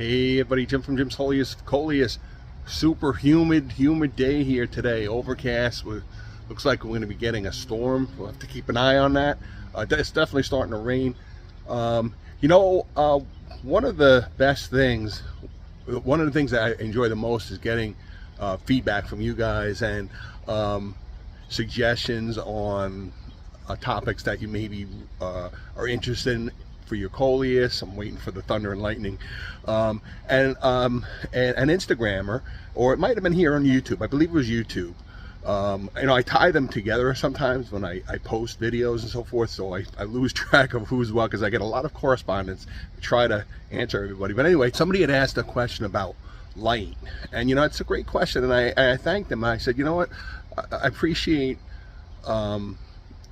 Hey everybody, Jim from Jim's Coleus. Super humid day here today. Overcast. Looks like we're going to be getting a storm. We'll have to keep an eye on that. It's definitely starting to rain. One of the best things, one of the things that I enjoy the most is getting feedback from you guys and suggestions on topics that you maybe are interested in for your Coleus. I'm waiting for the thunder and lightning, and an Instagrammer, or it might have been here on YouTube. I believe it was YouTube. I tie them together sometimes when I post videos and so forth, so I lose track of who's what, because I get a lot of correspondence. I try to answer everybody, but anyway, somebody had asked a question about light, and it's a great question, and I thanked them. I said, you know what, I appreciate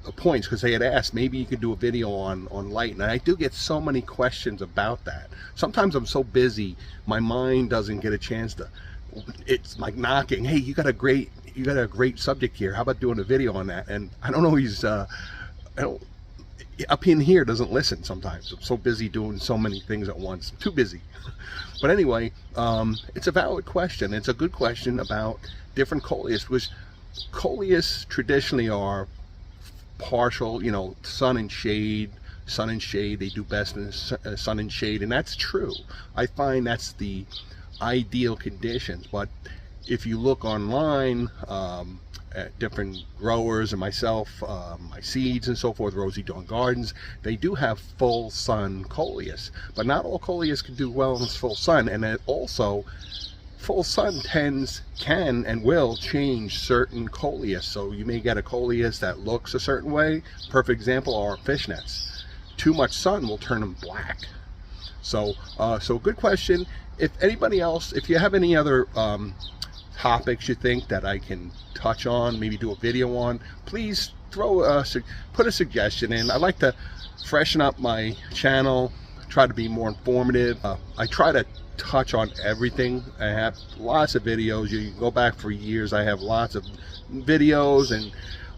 the points, because they had asked maybe you could do a video on light, and I do get so many questions about that. Sometimes I'm so busy my mind doesn't get a chance to, it's like knocking, hey, you got a great subject here, how about doing a video on that? And I don't always up in here doesn't listen sometimes. I'm so busy doing so many things at once, too busy. But anyway, it's a valid question. It's a good question about different Coleus, because Coleus traditionally are partial, sun and shade. They do best in sun and shade, and that's true. I find that's the ideal conditions. But if you look online at different growers and myself, my seeds and so forth, Rosie Dawn Gardens, they do have full sun Coleus, but not all Coleus can do well in full sun. And it also, full sun can and will change certain Coleus. So you may get a Coleus that looks a certain way. Perfect example are fishnets. Too much sun will turn them black. So good question. If anybody else, if you have any other topics you think that I can touch on, maybe do a video on, please put a suggestion in. I like to freshen up my channel, try to be more informative. I try to touch on everything. I have lots of videos. You can go back for years. I have lots of videos and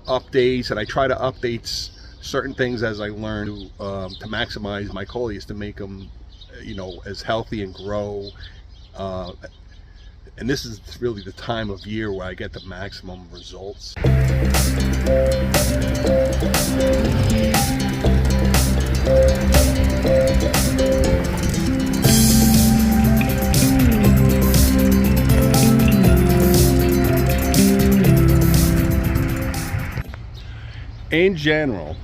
updates, and I try to update certain things as I learn to maximize my Coleus, to make them as healthy and grow. And this is really the time of year where I get the maximum results. In general,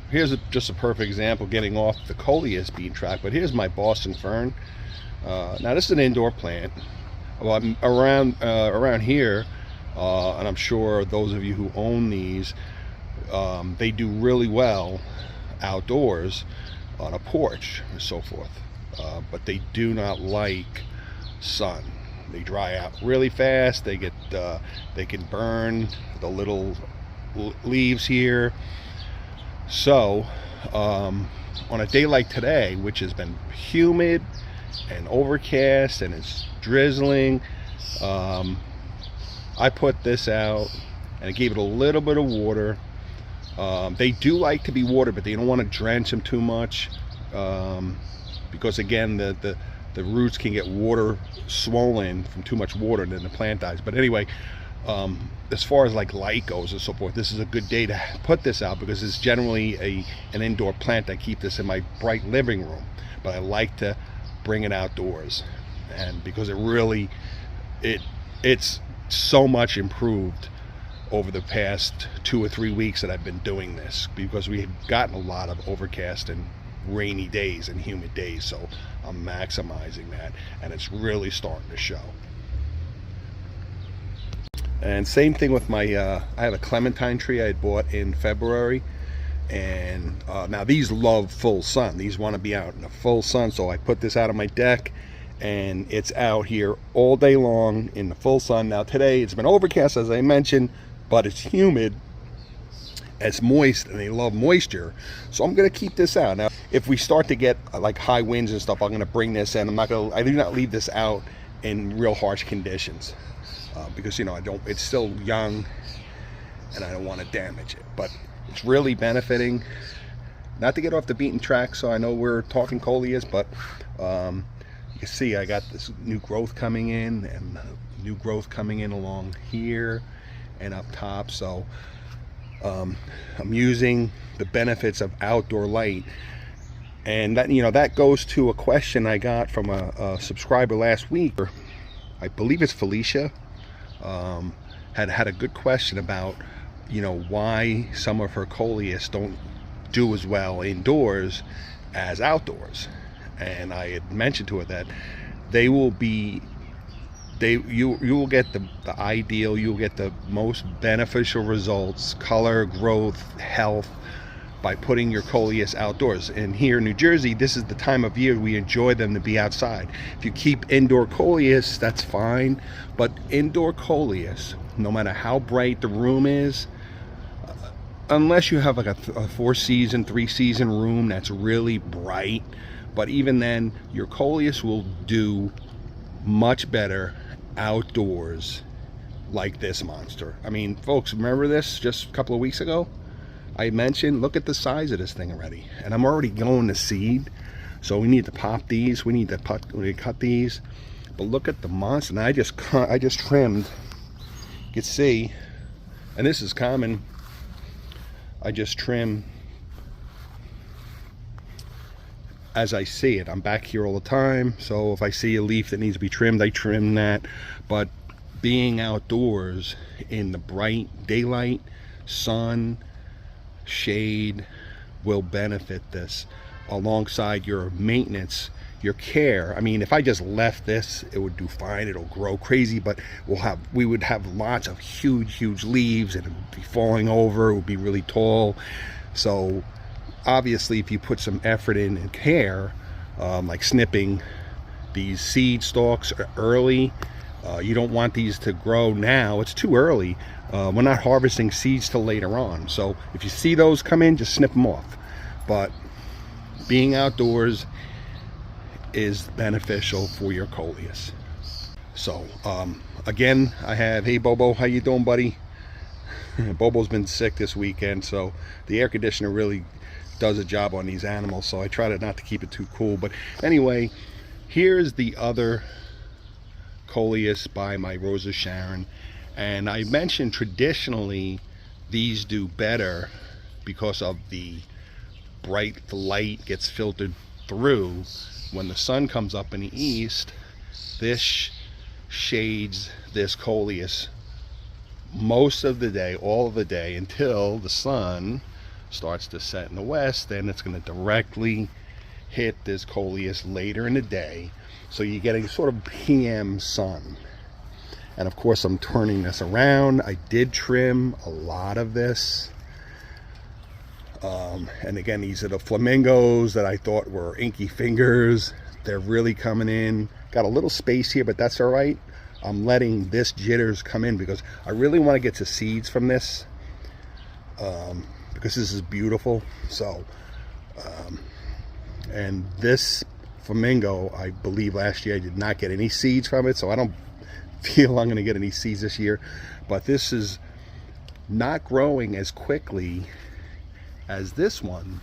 here's just a perfect example, getting off the Coleus bean track, but here's my Boston fern. Now this is an indoor plant. Well, I'm around here, and I'm sure those of you who own these, they do really well outdoors on a porch and so forth, but they do not like sun. They dry out really fast. They can burn the little leaves here. So on a day like today, which has been humid and overcast and it's drizzling, I put this out and I gave it a little bit of water. They do like to be watered, but they don't want to drench them too much, because again the roots can get water swollen from too much water, and then the plant dies. But anyway, as far as like light goes and so forth, this is a good day to put this out, because it's generally an indoor plant. I keep this in my bright living room, but I like to bring it outdoors, and because it's so much improved over the past 2 or 3 weeks that I've been doing this, because we have gotten a lot of overcast and rainy days and humid days. So I'm maximizing that, and it's really starting to show. And same thing with my I have a clementine tree I had bought in February, and now these love full sun. These want to be out in the full sun, so I put this out on my deck, and it's out here all day long in the full sun. Now today it's been overcast, as I mentioned, but it's humid, it's moist, and they love moisture, so I'm going to keep this out. Now if we start to get like high winds and stuff, I'm going to bring this in. I do not leave this out in real harsh conditions, because it's still young and I don't want to damage it. But it's really benefiting. Not to get off the beaten track, so I know we're talking Coleus, but can see I got this new growth coming in, and new growth coming in along here and up top. So I'm using the benefits of outdoor light. And that, that goes to a question I got from a subscriber last week. I believe it's Felicia. Had a good question about, why some of her Coleus don't do as well indoors as outdoors. And I had mentioned to her that you will get the ideal, you'll get the most beneficial results, color, growth, health, by putting your Coleus outdoors. And here in New Jersey, this is the time of year we enjoy them to be outside. If you keep indoor Coleus, that's fine, but indoor Coleus, no matter how bright the room is, unless you have like a 4-season, 3-season room that's really bright, but even then, your Coleus will do much better outdoors like this monster. I mean, folks, remember this just a couple of weeks ago? I mentioned, look at the size of this thing already. And I'm already going to seed. So we need to pop these. We need to cut these. But look at the monster. And I just trimmed. You can see, and this is common, I just trim as I see it. I'm back here all the time, so if I see a leaf that needs to be trimmed, I trim that. But being outdoors in the bright daylight, sun, shade will benefit this alongside your maintenance, your care. I mean, if I just left this, it would do fine, it'll grow crazy, but we would have lots of huge leaves, and it would be falling over, it would be really tall. So obviously, if you put some effort in and care, like snipping these seed stalks early, you don't want these to grow now, it's too early. We're not harvesting seeds till later on, so if you see those come in, just snip them off. But being outdoors is beneficial for your Coleus. So again, I have, hey Bobo, how you doing, buddy? Bobo's been sick this weekend, so the air conditioner really does a job on these animals, so I try not to keep it too cool. But anyway, here's the other Coleus by my Rosa Sharon. And I mentioned traditionally these do better because of the light gets filtered through. When the sun comes up in the east, this shades this Coleus most of the day, all of the day, until the sun starts to set in the west. Then it's going to directly hit this Coleus later in the day, so you're getting sort of PM sun. And of course, I'm turning this around. I did trim a lot of this. And again, these are the flamingos that I thought were inky fingers. They're really coming in. Got a little space here, but that's all right. I'm letting this jitters come in because I really want to get to seeds from this, because this is beautiful. So, and this flamingo, I believe last year I did not get any seeds from it, so I don't feel I'm going to get any seeds this year. But this is not growing as quickly as this one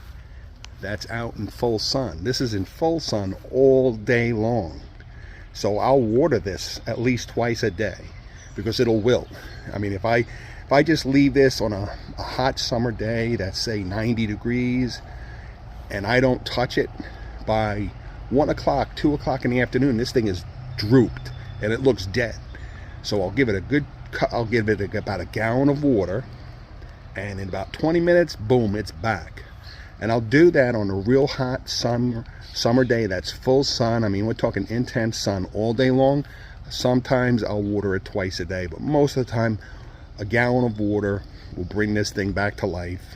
that's out in full sun. This is in full sun all day long, so I'll water this at least twice a day because it'll wilt. I mean, if I just leave this on a hot summer day that's say 90 degrees and I don't touch it, by 1 o'clock, 2 o'clock in the afternoon, this thing is drooped and it looks dead. So I'll give it about a gallon of water, and in about 20 minutes, boom, it's back. And I'll do that on a real hot summer day that's full sun. I mean, we're talking intense sun all day long. Sometimes I'll water it twice a day, but most of the time, a gallon of water will bring this thing back to life.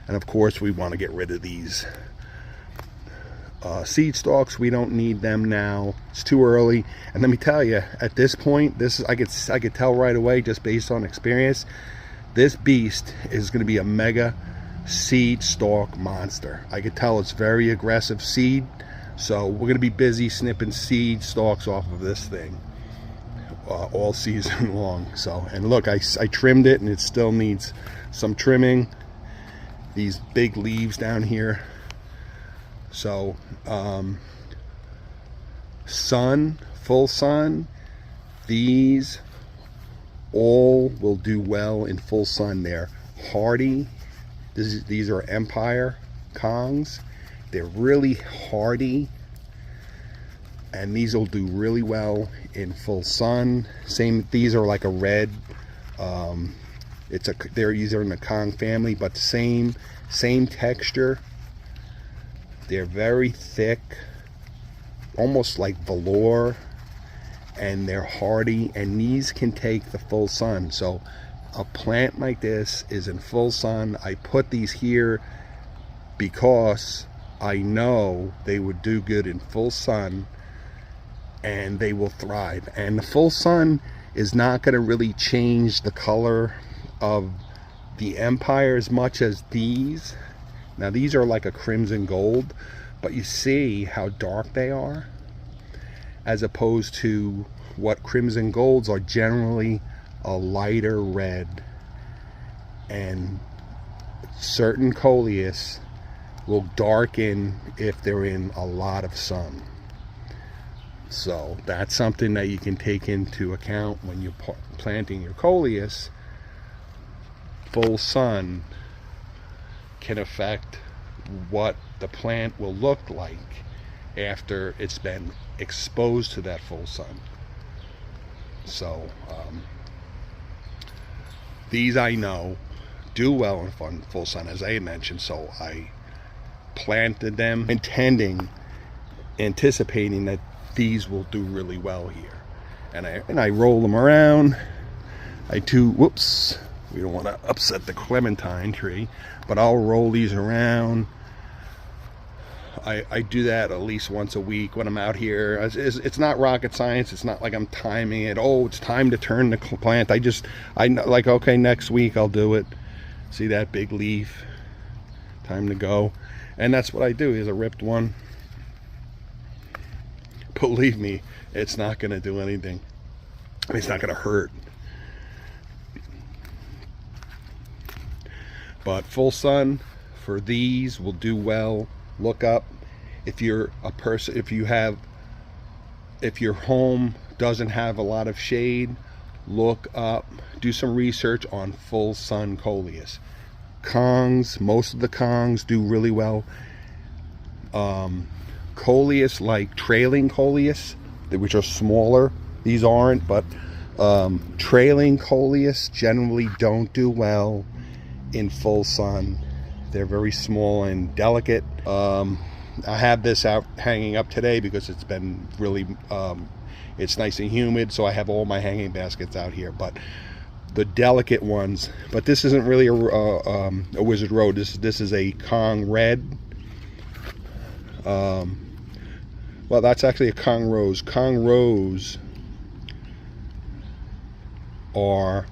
And of course, we want to get rid of these seed stalks. We don't need them now. It's too early. And let me tell you, at this point, I could tell right away, just based on experience, this beast is going to be a mega seed stalk monster. I could tell it's very aggressive seed, so we're going to be busy snipping seed stalks off of this thing all season long. So, and look, I trimmed it and it still needs some trimming. These big leaves down here. So sun, full sun, these all will do well in full sun. They're hardy. These are Empire Kongs. They're really hardy, and these will do really well in full sun. Same, these are like a red. They're either in the Kong family, but same texture. They're very thick, almost like velour, and they're hardy, and these can take the full sun. So a plant like this is in full sun. I put these here because I know they would do good in full sun, and they will thrive. And the full sun is not going to really change the color of the Empire as much as these. Now these are like a crimson gold, but you see how dark they are, as opposed to what crimson golds are generally a lighter red. And certain Coleus will darken if they're in a lot of sun. So that's something that you can take into account when you're planting your Coleus. Full sun can affect what the plant will look like after it's been exposed to that full sun. So these I know do well in full sun, as I mentioned, so I planted them anticipating that these will do really well here. And I roll them around. Whoops, we don't want to upset the clementine tree, but I'll roll these around. I do that at least once a week when I'm out here. It's not rocket science. It's not like I'm timing it. Oh, it's time to turn the plant. I know, like, okay, next week I'll do it. See that big leaf? Time to go. And that's what I do. Here's a ripped one. Believe me, it's not going to do anything. I mean, it's not going to hurt. But full sun for these will do well. Look up if you're a person, if your home doesn't have a lot of shade, look up, do some research on full sun Coleus. Kongs, most of the Kongs do really well. Coleus, like trailing Coleus, which are smaller, these aren't, but trailing Coleus generally don't do well in full sun. They're very small and delicate. I have this out hanging up today because it's been really it's nice and humid, so I have all my hanging baskets out here. But the delicate ones, but this isn't really a Wizard Road. This is a Kong Red. Well, that's actually a Kong Rose. Kong Rose are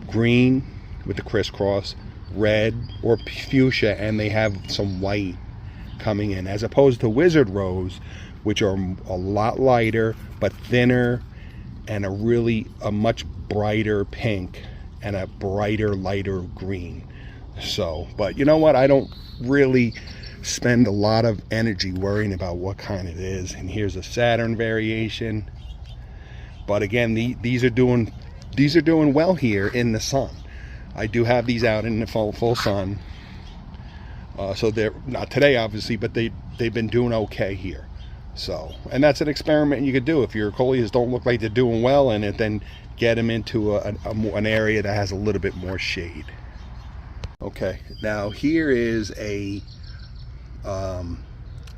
green with the crisscross, red or fuchsia, and they have some white coming in, as opposed to Wizard Rose, which are a lot lighter but thinner, and a much brighter pink and a brighter, lighter green. So, but you know what? I don't really spend a lot of energy worrying about what kind it is. And here's a Saturn variation. But again, these are doing well here in the sun. I do have these out in the full sun. So they're not today, obviously, but they've been doing okay here. So, and that's an experiment you could do. If your Coleus don't look like they're doing well in it, then get them into an area that has a little bit more shade. Okay, now here is a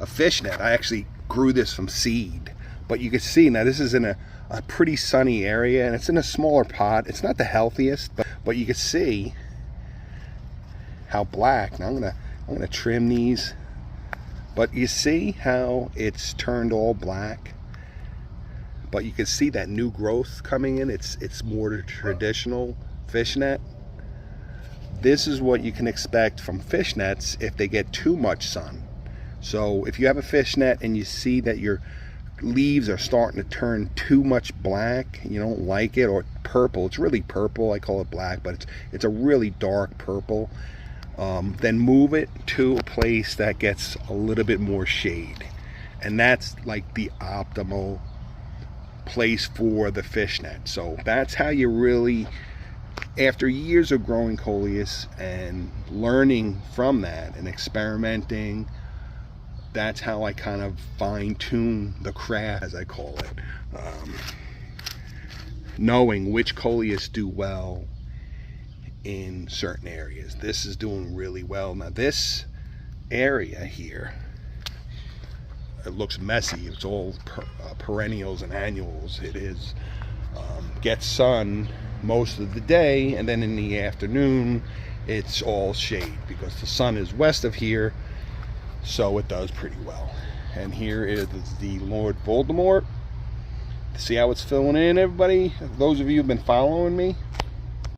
fishnet. I actually grew this from seed, but you can see now this is in a pretty sunny area, and it's in a smaller pot. It's not the healthiest, but you can see how black. Now I'm gonna trim these, but you see how it's turned all black. But you can see that new growth coming in. It's more traditional fishnet. This is what you can expect from fishnets if they get too much sun. So if you have a fishnet and you see that your leaves are starting to turn too much black, you don't like it, or purple, it's really purple, I call it black, but it's a really dark purple, then move it to a place that gets a little bit more shade. and that's like the optimal place for the fish net. So that's how you really, after years of growing Coleus and learning from that and experimenting, that's how I kind of fine-tune the craft, as I call it, knowing which Coleus do well in certain areas. This is doing really well. Now this area here, it looks messy. It's all perennials and annuals. It is gets sun most of the day, and then in the afternoon it's all shade because the sun is west of here, so it does pretty well. And here is the Lord Voldemort. See how it's filling in, everybody? Those of you who've been following me,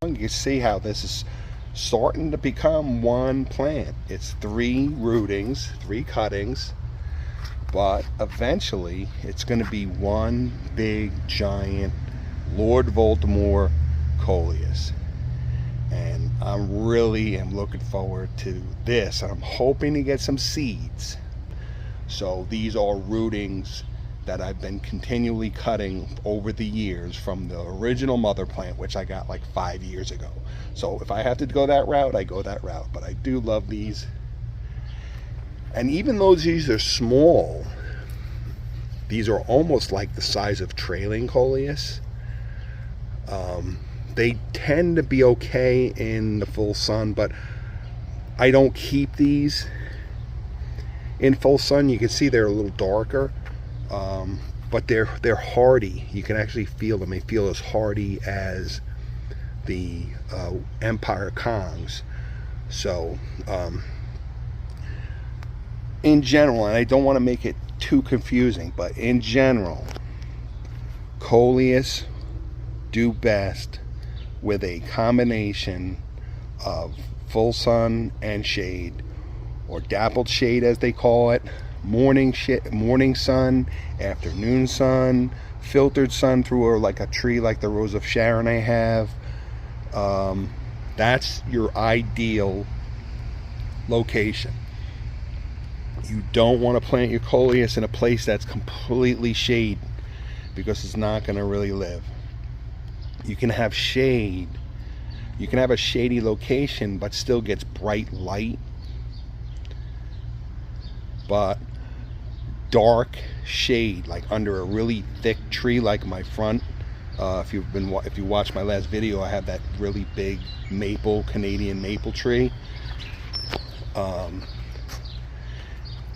you can see how this is starting to become one plant. It's 3 rootings, 3 cuttings, but eventually it's going to be one big giant Lord Voldemort Coleus. And I'm really am looking forward to this, and I'm hoping to get some seeds. So these are rootings that I've been continually cutting over the years from the original mother plant, which I got like 5 years ago. So if I have to go that route, I go that route. But I do love these. And even though these are small, these are almost like the size of trailing Coleus. They tend to be okay in the full sun, but I don't keep these in full sun. You can see they're a little darker. But they're hardy. You can actually feel them. They feel as hardy as the Empire Kongs. So in general, and I don't want to make it too confusing, but in general, Coleus do best with a combination of full sun and shade, or dappled shade as they call it. Morning sun, afternoon sun, filtered sun through like a tree like the Rose of Sharon I have. That's your ideal location. You don't want to plant your Coleus in a place that's completely shade, because it's not going to really live. You can have shade, you can have a shady location but still gets bright light. But dark shade, like under a really thick tree, like my front. If you watched my last video, I have that really big maple, Canadian maple tree.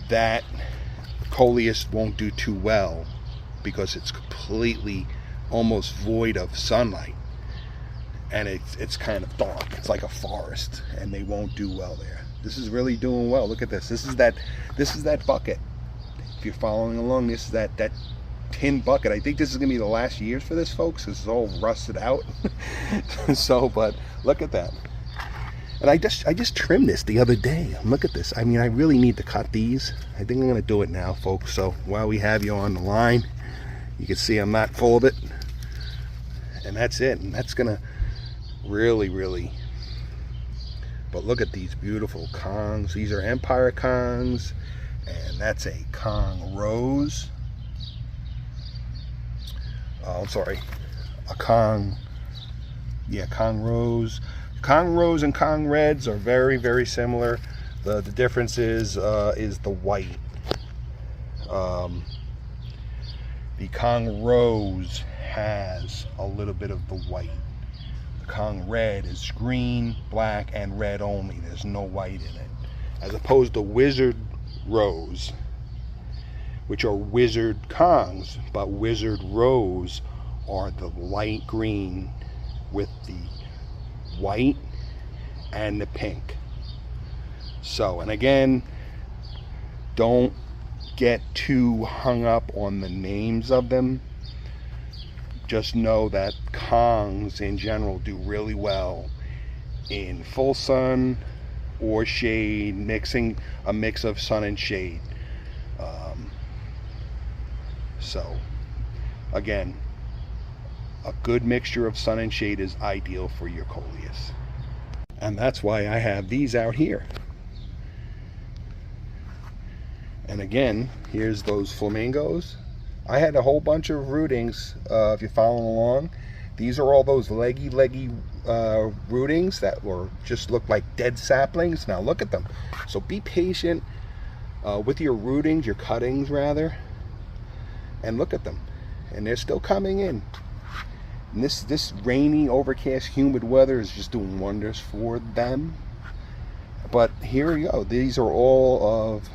That Coleus won't do too well because it's completely almost void of sunlight, and it's kind of dark. It's like a forest, and they won't do well there. This is really doing well. Look at this. This is that bucket. If you're following along, this is that tin bucket. I think this is gonna be the last years for this, folks. This is all rusted out. So, but look at that. And I just trimmed this the other day. Look at this. I mean, I really need to cut these. I think I'm gonna do it now, folks. So while we have you on the line, you can see I'm not full of it. And that's it. And that's gonna really. But look at these beautiful Kongs. These are Empire Kongs, and that's a Kong Rose. I'm sorry, a Kong. Yeah, Kong Rose. Kong Rose and Kong Reds are very similar. The difference is the white. The Kong Rose has a little bit of the white. The Kong Red is green, black, and red only. There's no white in it. As opposed to Wizard Rose, which are Wizard Kongs, but Wizard Rose are the light green with the white and the pink. So, and again, don't get too hung up on the names of them. Just know that Kongs in general do really well in full sun or shade, mixing a mix of sun and shade. So again, a good mixture of sun and shade is ideal for your Coleus. And that's why I have these out here. And again, here's those flamingos. I had a whole bunch of rootings, if you're following along. These are all those leggy rootings that were just look like dead saplings. Now look at them. So be patient with your rootings, your cuttings rather, and look at them. And they're still coming in. And this rainy, overcast, humid weather is just doing wonders for them. But here you go. These are all of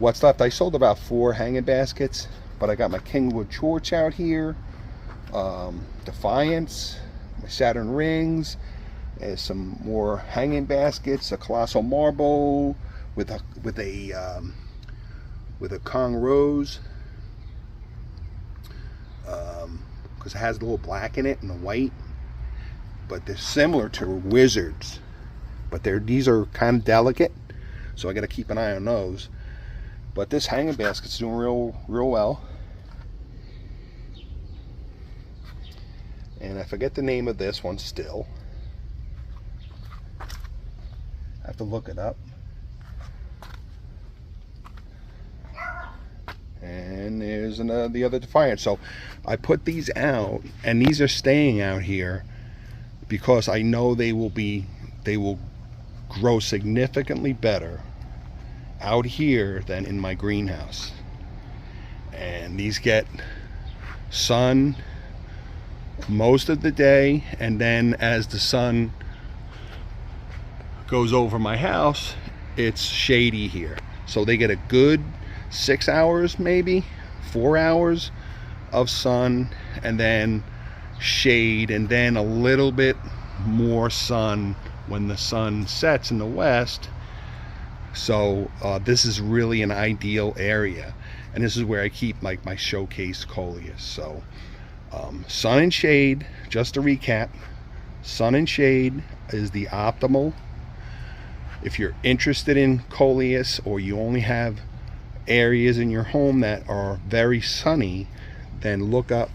what's left. I sold about 4 hanging baskets, but I got my Kingwood Chorch out here, Defiance, my Saturn rings, and some more hanging baskets, a Colossal Marble with a Kong Rose, because it has the little black in it and the white, but they're similar to Wizards, but these are kind of delicate, so I got to keep an eye on those. But this hanging basket's doing real well. And I forget the name of this one still. I have to look it up. And there's the other Defiant. So I put these out, and these are staying out here because I know they will grow significantly better out here than in my greenhouse. And these get sun most of the day, and then as the sun goes over my house, it's shady here, so they get a good 6 hours, maybe 4 hours of sun, and then shade, and then a little bit more sun when the sun sets in the west. So this is really an ideal area, and this is where I keep like my showcase Coleus. So sun and shade, just to recap, sun and shade is the optimal. If you're interested in Coleus, or you only have areas in your home that are very sunny, then look up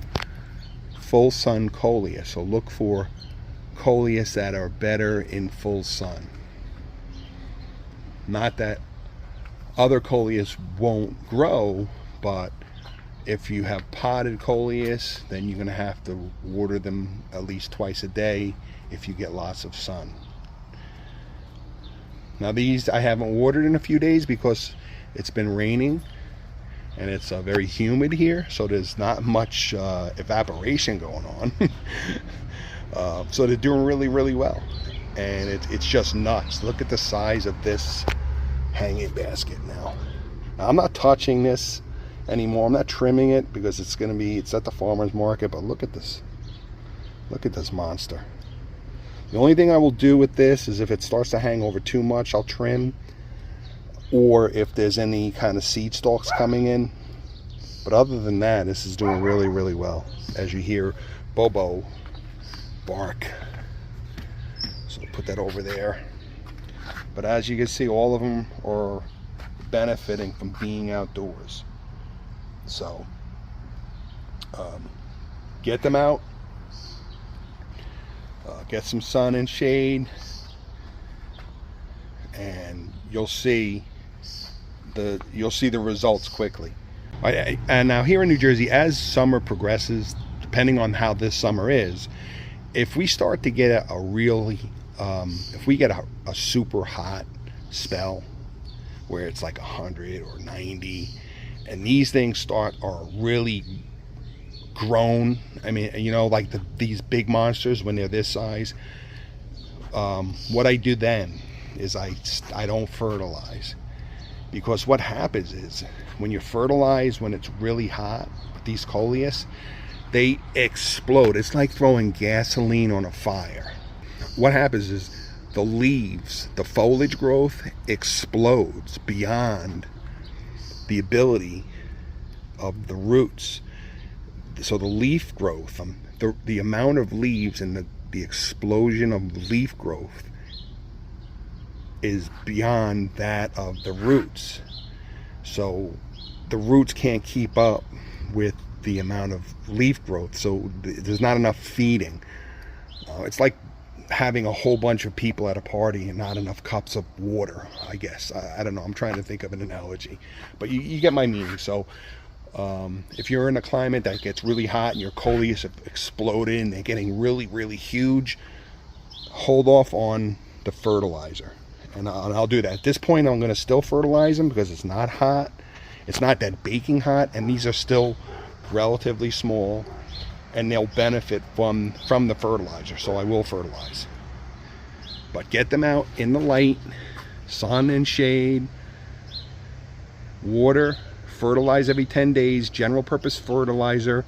full sun Coleus. So look for Coleus that are better in full sun. Not that other Coleus won't grow, but if you have potted Coleus, then you're going to have to water them at least twice a day if you get lots of sun. Now these I haven't watered in a few days because it's been raining and it's very humid here, so there's not much evaporation going on. So they're doing really well, and it's just nuts. Look at the size of this hanging basket now. I'm not touching this anymore. I'm not trimming it because it's at the farmer's market, but look at this monster. The only thing I will do with this is if it starts to hang over too much, I'll trim, or if there's any kind of seed stalks coming in. But other than that, this is doing really well, as you hear Bobo bark. So put that over there. But as you can see, all of them are benefiting from being outdoors. So get them out, get some sun and shade, and you'll see the results quickly. And now here in New Jersey, as summer progresses, depending on how this summer is, if we start to get if we get a super hot spell where it's like 100 or 90, and these things are really grown, I mean, you know, like these big monsters when they're this size, what I do then is I don't fertilize, because what happens is when you fertilize when it's really hot, these Coleus, they explode. It's like throwing gasoline on a fire. What happens is the leaves, the foliage growth explodes beyond the ability of the roots. So the leaf growth, the amount of leaves and the explosion of leaf growth is beyond that of the roots. So the roots can't keep up with the amount of leaf growth, so there's not enough feeding. It's like having a whole bunch of people at a party and not enough cups of water, I guess. I don't know, I'm trying to think of an analogy, but you get my meaning. So if you're in a climate that gets really hot and your coleus have exploded and they're getting really, really huge, hold off on the fertilizer. And I'll do that. At this point, I'm going to still fertilize them because it's not hot. It's not that baking hot, and these are still relatively small, and they'll benefit from the fertilizer, so I will fertilize. But get them out in the light, sun and shade, water, fertilize every 10 days, general purpose fertilizer,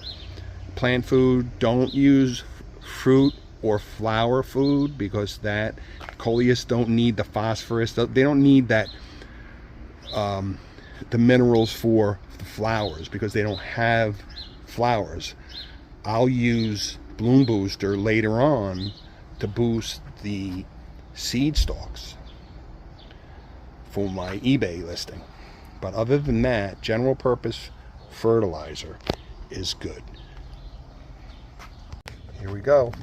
plant food. Don't use fruit or flower food because that coleus don't need the phosphorus. They don't need that the minerals for the flowers because they don't have flowers. I'll use Bloom Booster later on to boost the seed stalks for my eBay listing. But other than that, general purpose fertilizer is good. Here we go.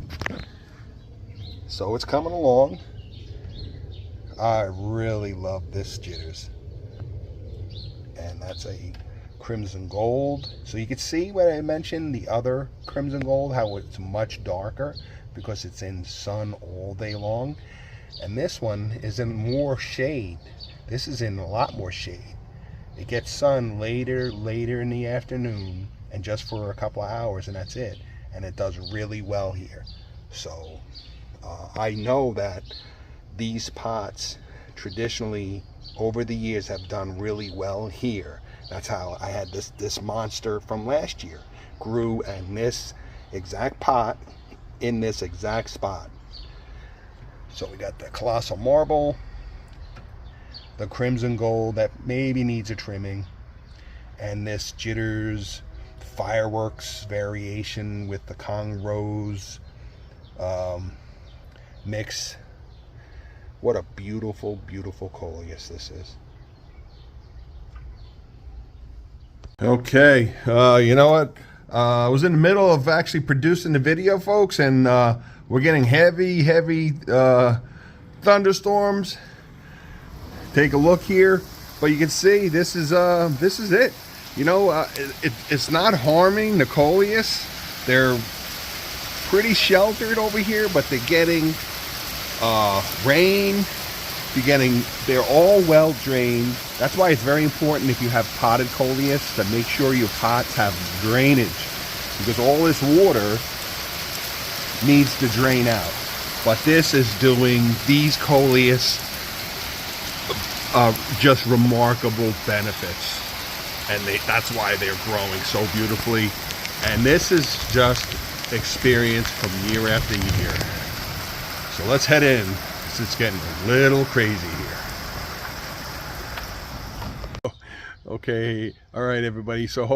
So it's coming along. I really love this jitters. And that's a crimson gold. So you can see what I mentioned, the other crimson gold, how it's much darker because it's in sun all day long. And this one is in more shade. This is in a lot more shade. It gets sun later in the afternoon and just for a couple of hours, and that's it. And it does really well here. So I know that these pots traditionally over the years have done really well here. That's how I had this monster from last year grew in this exact pot in this exact spot. So we got the colossal marble, the crimson gold that maybe needs a trimming, and this jitters fireworks variation with the Kong rose mix. What a beautiful, beautiful coleus this is. Okay, you know what? I was in the middle of actually producing the video, folks, and we're getting heavy thunderstorms. Take a look here, but you can see this is it. You know, it's not harming the coleus. They're pretty sheltered over here, but they're getting rain. They're all well drained. That's why it's very important if you have potted coleus to make sure your pots have drainage, because all this water needs to drain out. But this is doing these coleus just remarkable benefits, and that's why they're growing so beautifully. And this is just experience from year after year. So let's head in. It's getting a little crazy here. Okay, all right, everybody. So I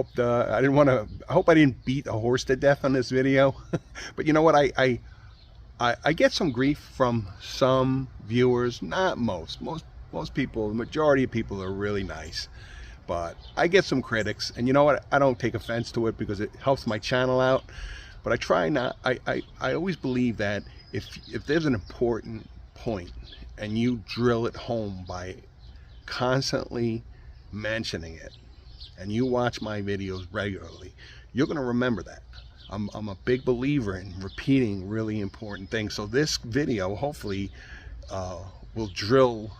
hope I didn't beat a horse to death on this video. But you know what? I get some grief from some viewers, not most people. The majority of people are really nice, but I get some critics, and you know what? I don't take offense to it because it helps my channel out. But I try not. I always believe that if there's an important point and you drill it home by constantly mentioning it, and you watch my videos regularly, you're going to remember that. I'm a big believer in repeating really important things. So this video hopefully will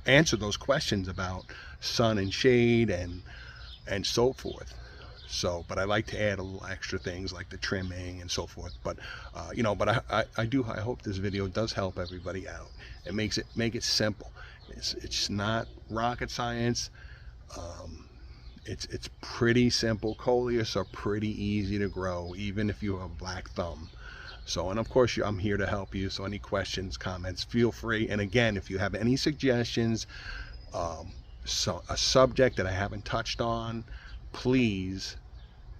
answer those questions about sun and shade and so forth. So, but I like to add a little extra things like the trimming and so forth. But you know, but I hope this video does help everybody out. It make it simple. It's not rocket science. It's pretty simple. Coleus are pretty easy to grow, even if you have a black thumb. So, and of course, I'm here to help you. So, any questions, comments, feel free. And again, if you have any suggestions, a subject that I haven't touched on, please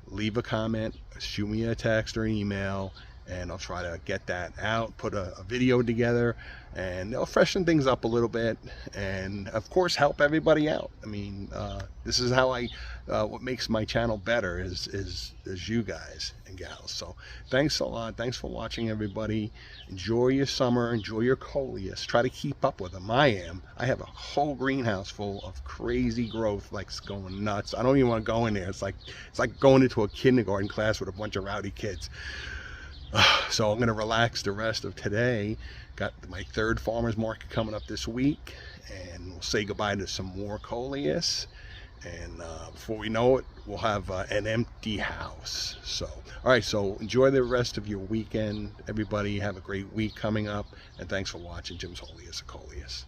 leave a comment, shoot me a text or an email, and I'll try to get that out, put a video together, and it'll freshen things up a little bit, and of course help everybody out. I mean, this is how what makes my channel better is you guys and gals. So thanks a lot. Thanks for watching, everybody. Enjoy your summer. Enjoy your Coleus. Try to keep up with them. I have a whole greenhouse full of crazy growth, like it's going nuts. I don't even want to go in there. It's like going into a kindergarten class with a bunch of rowdy kids. So I'm going to relax the rest of today. Got my third farmers market coming up this week, and we'll say goodbye to some more Coleus. And before we know it, we'll have an empty house. So, all right, so enjoy the rest of your weekend, everybody. Have a great week coming up, and thanks for watching Jim's Holiest of Coleus.